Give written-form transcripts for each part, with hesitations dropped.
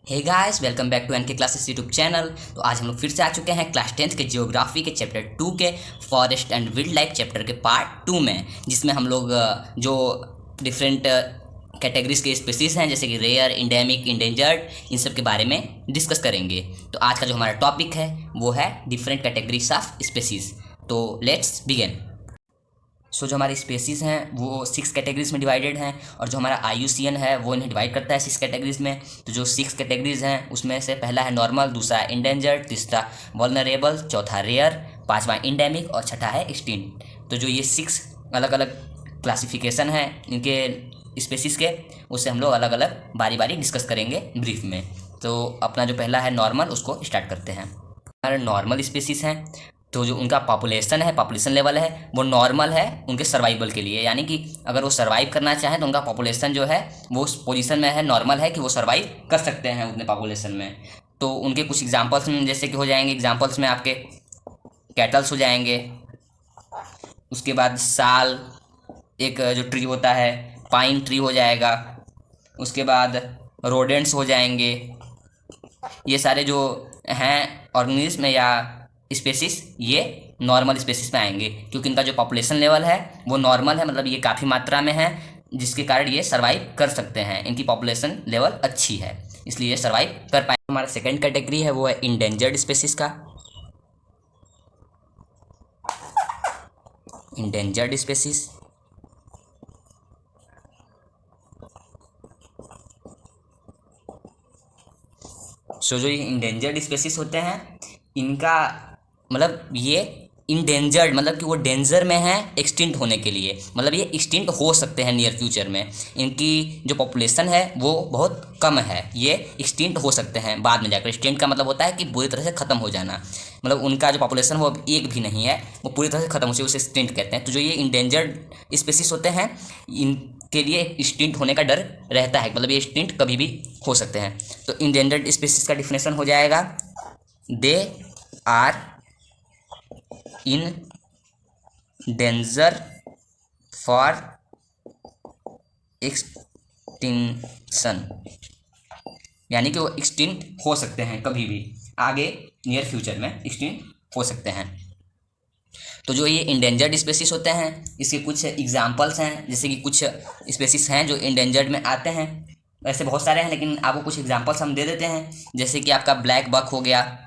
Hey guys, welcome back to NK classes YouTube channel. तो आज हम लोग फिर से आ चुके हैं क्लास 10th के जियोग्राफी के चैप्टर 2 के forest and wild life chapter के पार्ट 2 में, जिसमें हम लोग जो डिफरेंट कैटेगरीज के स्पीसीज हैं जैसे कि रेयर, इंडेमिक, इंडेंजर्ड, इन सब के बारे में डिस्कस करेंगे। तो आज का जो हमारा टॉपिक है वो है डिफरेंट कैटेगरीज ऑफ स्पीसीज। तो लेट्स बिगिन। जो हमारी स्पेसीज़ हैं वो 6 कैटेगरीज में डिवाइडेड हैं, और जो हमारा IUCN है वो इन्हें डिवाइड करता है 6 कैटेगरीज में। तो जो 6 कैटेगरीज हैं उसमें से पहला है नॉर्मल, दूसरा इंडेंजर्ड, तीसरा वल्नरेबल, चौथा रेयर, पांचवा इंडेमिक और छठा है एक्सटिंक्ट। तो जो ये 6 अलग अलग क्लासिफिकेशन हैं इनके स्पेसीज़ के, उससे हम लोग अलग अलग बारी बारी डिस्कस करेंगे ब्रीफ में। तो अपना जो पहला है नॉर्मल, उसको स्टार्ट करते हैं। हमारे नॉर्मल स्पेसीज़ हैं तो जो उनका पॉपुलेशन लेवल है वो नॉर्मल है उनके सर्वाइवल के लिए, यानी कि अगर वो सर्वाइव करना चाहें तो उनका पॉपुलेशन जो है वो उस पोजीशन में है, नॉर्मल है कि वो सर्वाइव कर सकते हैं उतने पॉपुलेशन में। तो उनके कुछ एग्जांपल्स जैसे कि हो जाएंगे, एग्जांपल्स में आपके कैटल्स हो जाएंगे, उसके बाद साल एक जो ट्री होता है, पाइन ट्री हो जाएगा, उसके बाद रोडेंट्स हो जाएंगे। ये सारे जो हैं ऑर्गेनिज्म या स्पेसीज ये नॉर्मल स्पेसीज में आएंगे, क्योंकि इनका जो पॉपुलेशन लेवल है वो नॉर्मल है, मतलब ये काफ़ी मात्रा में है, जिसके कारण ये सर्वाइव कर सकते हैं। इनकी पॉपुलेशन लेवल अच्छी है इसलिए ये सर्वाइव कर पाए। हमारा सेकंड कैटेगरी है वो है इंडेंजर्ड स्पेसीज का। इंडेंजर्ड स्पेसीज जो ये इंडेंजर्ड स्पेसीज होते हैं इनका मतलब ये इंडेंजर्ड मतलब कि वो डेंजर में है एक्सटिंक्ट होने के लिए, मतलब ये एक्सटिंक्ट हो सकते हैं नियर फ्यूचर में। इनकी जो पॉपुलेशन है वो बहुत कम है, ये एक्सटिंक्ट हो सकते हैं बाद में जाकर। एक्सटिंक्ट का मतलब होता है कि पूरी तरह से ख़त्म हो जाना, मतलब उनका जो पॉपुलेशन वो अब एक भी नहीं है, वो पूरी तरह से ख़त्म हो जाए, उसे एक्सटिंक्ट कहते हैं। तो जो ये इंडेंजर्ड स्पेसीज होते हैं इनके लिए एक्सटिंक्ट होने का डर रहता है, मतलब ये एक्सटिंक्ट कभी भी हो सकते हैं। तो इंडेंजर्ड स्पेसीज का डिफिनेशन हो जाएगा, they are in danger for extinction, यानी कि वो एक्सटिंक्ट हो सकते हैं कभी भी, आगे नियर फ्यूचर में एक्सटिंक्ट हो सकते हैं। तो जो ये इंडेंजर्ड स्पेसीज होते हैं इसके कुछ एग्जांपल्स हैं, जैसे कि कुछ स्पेसीज हैं जो इंडेंजर्ड में आते हैं, वैसे बहुत सारे हैं लेकिन आपको कुछ एग्जांपल्स हम दे देते हैं। जैसे कि आपका ब्लैक बक हो गया,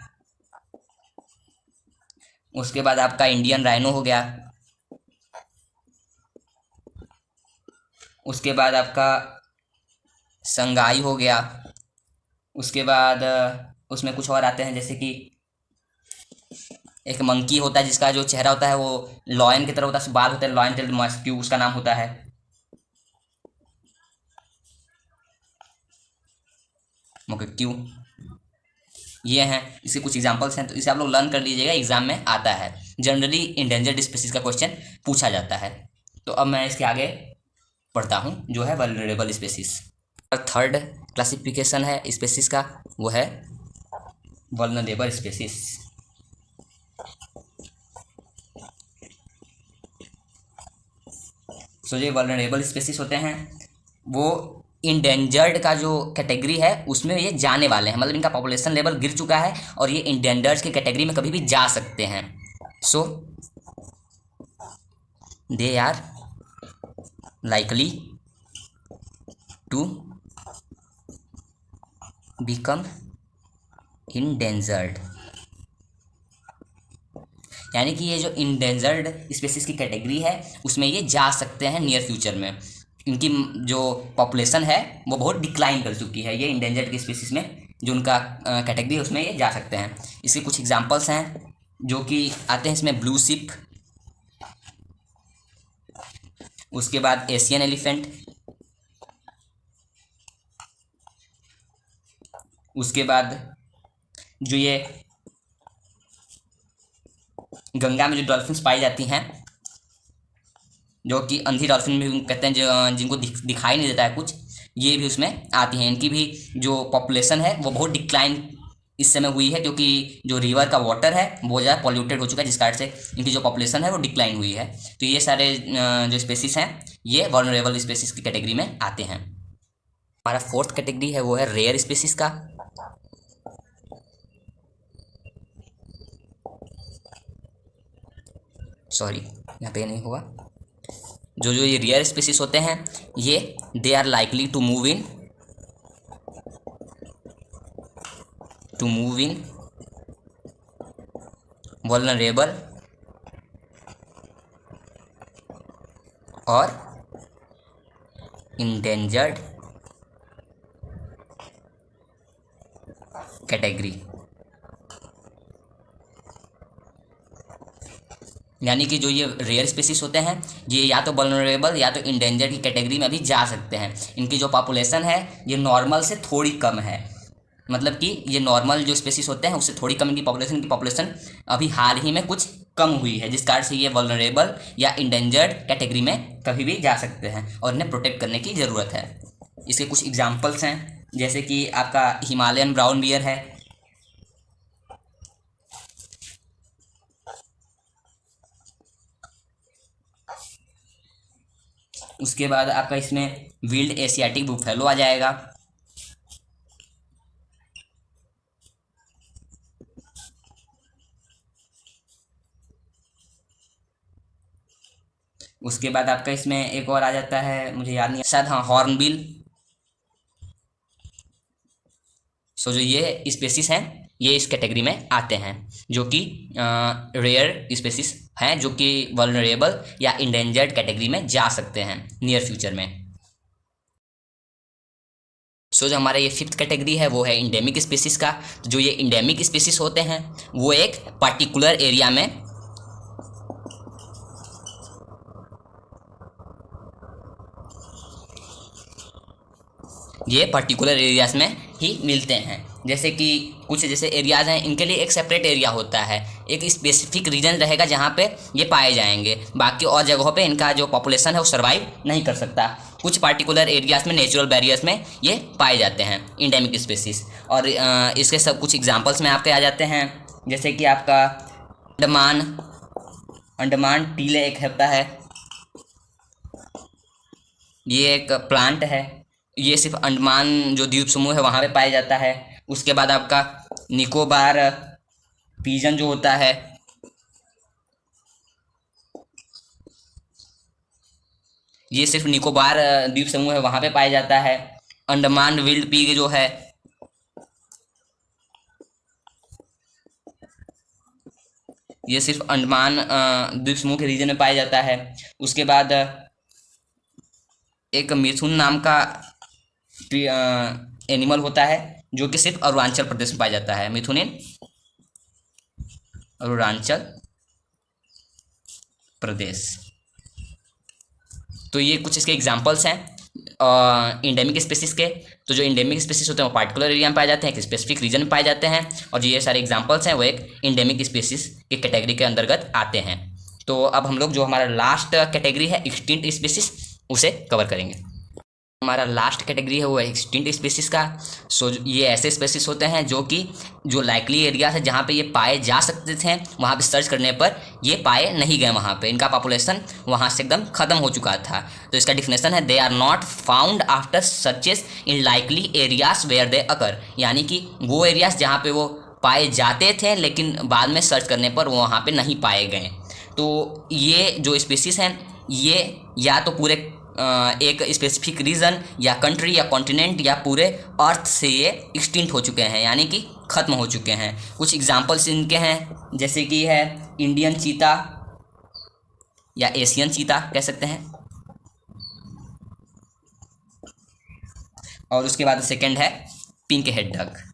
उसके बाद आपका इंडियन राइनो हो गया, उसके बाद आपका संगाई हो गया, उसके बाद उसमें कुछ और आते हैं जैसे कि एक मंकी होता है जिसका जो चेहरा होता है वो लॉयन की तरह होता है, बाल होते हैं, लॉयन टेल्ड मस्क्यू उसका नाम होता है। क्यों ये हैं, इसके कुछ एग्जांपल्स हैं, तो इसे आप लोग लर्न कर लीजिएगा, एग्जाम में आता है। जनरली इंडेंजर्ड स्पीसीज का क्वेश्चन पूछा जाता है। तो अब मैं इसके आगे पढ़ता हूँ जो है वल्नरेबल स्पीसीज। थर्ड क्लासिफिकेशन है स्पीसीज का वो है वल्नरेबल स्पीसीज। ये वल्नरेबल स्पीसीज होते हैं वो इंडेंजर्ड का जो कैटेगरी है उसमें ये जाने वाले हैं, मतलब इनका पॉपुलेशन लेवल गिर चुका है और ये इंडेंजर्ड की कैटेगरी में कभी भी जा सकते हैं। So they are likely to become endangered, यानी कि ये जो इंडेंजर्ड स्पेसीज की कैटेगरी है उसमें ये जा सकते हैं नियर फ्यूचर में। इनकी जो पॉपुलेशन है वो बहुत डिक्लाइन कर चुकी है, ये इंडेंजर्ड की स्पेसीज में जो उनका कैटेगरी है उसमें ये जा सकते हैं। इसके कुछ एग्जांपल्स हैं जो कि आते हैं इसमें, ब्लू शिप, उसके बाद एशियन एलिफेंट, उसके बाद जो ये गंगा में जो डॉल्फिन्स पाई जाती हैं जो कि अंधी डॉल्फिन भी कहते हैं, जो जिनको दिखाई नहीं देता है कुछ, ये भी उसमें आती हैं। इनकी भी जो पॉपुलेशन है वो बहुत डिक्लाइन इस समय हुई है, क्योंकि जो रिवर का वाटर है वो ज़्यादा पॉल्यूटेड हो चुका है, जिस कारण से इनकी जो पॉपुलेशन है वो डिक्लाइन हुई है। तो ये सारे जो स्पेसीज हैं ये वल्नरेबल स्पेसीज की कैटेगरी में आते हैं। हमारा फोर्थ कैटेगरी है वो है रेयर स्पेसीज का। सॉरी यहाँ पे नहीं होगा, जो जो ये रेयर स्पीसीज होते हैं ये they are likely to move in vulnerable और इंडेंजर्ड कैटेगरी। यानी कि जो ये रेयर स्पीसीज होते हैं ये या तो वल्नरेबल या तो इंडेंजर्ड की कैटेगरी में अभी जा सकते हैं। इनकी जो पॉपुलेशन है ये नॉर्मल से थोड़ी कम है, मतलब कि ये नॉर्मल जो स्पीसीज होते हैं उससे थोड़ी कम इनकी पॉपुलेशन अभी हाल ही में कुछ कम हुई है, जिस कारण से ये वल्नरेबल या इंडेंजर्ड कैटेगरी में कभी भी जा सकते हैं और इन्हें प्रोटेक्ट करने की ज़रूरत है। इसके कुछ एग्जांपल्स हैं, जैसे कि आपका हिमालयन ब्राउन बियर है, उसके बाद आपका इसमें विल्ड एशियाटिक बुफेलो आ जाएगा, उसके बाद आपका इसमें एक और आ जाता है, मुझे याद नहीं शायद, हाँ, हॉर्नबिल। सो जो ये स्पेसीज हैं ये इस कैटेगरी में आते हैं, जो कि रेयर स्पेसीज हैं, जो कि वल्नरेबल या इंडेंजर्ड कैटेगरी में जा सकते हैं नियर फ्यूचर में। सो जो हमारा ये फिफ्थ कैटेगरी है वो है इंडेमिक स्पीसीज का। तो जो ये इंडेमिक स्पीसीज होते हैं वो एक पर्टिकुलर एरिया में एरियाज में ही मिलते हैं। जैसे कि कुछ जैसे एरियाज हैं इनके लिए एक सेपरेट एरिया होता है, एक स्पेसिफिक रीजन रहेगा जहाँ पे ये पाए जाएंगे, बाकी और जगहों पे इनका जो पॉपुलेशन है वो सर्वाइव नहीं कर सकता। कुछ पार्टिकुलर एरियाज में नेचुरल बैरियर्स में ये पाए जाते हैं इंडेमिक स्पीसीज। और इसके सब कुछ एग्जांपल्स में आपके आ जाते हैं, जैसे कि आपका अंडमान टीले एक होता है, ये एक प्लांट है, ये सिर्फ अंडमान जो द्वीप समूह है वहाँ पे पाया जाता है। उसके बाद आपका निकोबार पिजन जो होता है, ये सिर्फ निकोबार द्वीप समूह है वहाँ पे पाया जाता है। अंडमान विल्ड पिग जो है ये सिर्फ अंडमान द्वीप समूह के रीजन में पाया जाता है। उसके बाद एक मिथुन नाम का एनिमल होता है जो कि सिर्फ अरुणाचल प्रदेश में पाया जाता है, मिथुनिन अरुणाचल प्रदेश। तो ये कुछ इसके एग्जांपल्स हैं इंडेमिक स्पीसीज के। तो जो इंडेमिक स्पीसीज होते हैं वो पार्टिकुलर एरिया में पाए जाते हैं, एक स्पेसिफिक रीजन में पाए जाते हैं, और जो ये सारे एग्जांपल्स हैं वो एक इंडेमिक स्पीसीज के कैटेगरी के अंतर्गत आते हैं। तो अब हम लोग जो हमारा लास्ट कैटेगरी है एक्सटिंक्ट स्पीसीज उसे कवर करेंगे। हमारा लास्ट कैटेगरी है वो है एक्सटिंक्ट स्पीसीज का। सो ये ऐसे स्पीसीज होते हैं जो लाइकली एरिया है जहाँ पे ये पाए जा सकते थे, वहाँ पे सर्च करने पर ये पाए नहीं गए, वहाँ पे इनका पॉपुलेशन वहाँ से एकदम ख़त्म हो चुका था। तो इसका डिफिनेशन है they are not found after searches in likely areas where they occur. यानी कि वो एरियाज जहाँ पे वो पाए जाते थे लेकिन बाद में सर्च करने पर वो वहाँ पर नहीं पाए गए। तो ये जो स्पीसीज हैं ये या तो पूरे एक स्पेसिफिक रीजन या कंट्री या कॉन्टिनेंट या पूरे अर्थ से ये एक्सटिंक्ट हो चुके हैं, यानी कि ख़त्म हो चुके हैं। कुछ एग्जांपल्स इनके हैं, जैसे कि है इंडियन चीता या एशियन चीता कह सकते हैं, और उसके बाद सेकंड है पिंक हेड डक।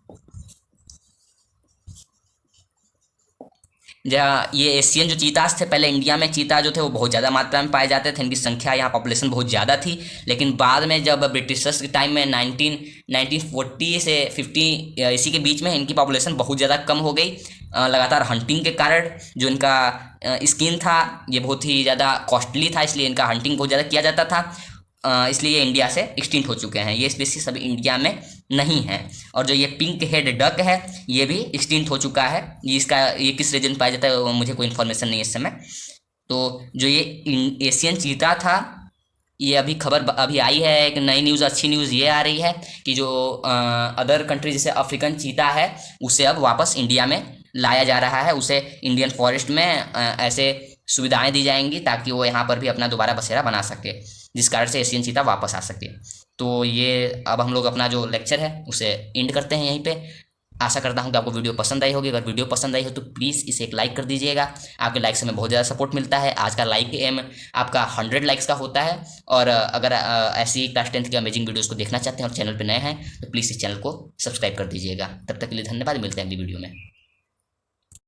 जहाँ ये एशियन जो चीतास थे, पहले इंडिया में चीता जो थे वो बहुत ज़्यादा मात्रा में पाए जाते थे, इनकी संख्या यहाँ पॉपुलेशन बहुत ज़्यादा थी। लेकिन बाद में जब ब्रिटिशर्स के टाइम में 1940 से 50 इसी के बीच में इनकी पॉपुलेशन बहुत ज़्यादा कम हो गई, लगातार हंटिंग के कारण। जो इनका स्किन था ये बहुत ही ज़्यादा कॉस्टली था, इसलिए इनका हंटिंग बहुत ज़्यादा किया जाता था, इसलिए ये इंडिया से एक्सटिंक्ट हो चुके हैं। ये स्पीसीज अभी इंडिया में नहीं है। और जो ये पिंक हेड डक है ये भी एक्सटिंक्ट हो चुका है। ये किस रीजन में पाया जाता है मुझे कोई इन्फॉर्मेशन नहीं है इस समय। तो जो ये एशियन चीता था ये अभी खबर अभी आई है, एक नई न्यूज़, अच्छी न्यूज़ ये आ रही है कि जो अदर कंट्री जैसे अफ्रीकन चीता है उसे अब वापस इंडिया में लाया जा रहा है, उसे इंडियन फॉरेस्ट में ऐसे सुविधाएं दी जाएंगी ताकि वो यहाँ पर भी अपना दोबारा बसेरा बना सके, जिस कारण से एशियन चीता वापस आ सके। तो ये अब हम लोग अपना जो लेक्चर है उसे एंड करते हैं यहीं पे। आशा करता हूँ कि आपको वीडियो पसंद आई होगी। अगर वीडियो पसंद आई हो तो प्लीज़ इसे एक लाइक कर दीजिएगा। आपके लाइक से हमें बहुत ज़्यादा सपोर्ट मिलता है। आज का लाइक एम आपका 100 लाइक्स का होता है। और अगर ऐसी क्लास 10th की अमेजिंग वीडियोज़ को देखना चाहते हैं और चैनल पर नए हैं तो प्लीज़ इस चैनल को सब्सक्राइब कर दीजिएगा। तब तक के लिए धन्यवाद, मिलते हैं अगली वीडियो में।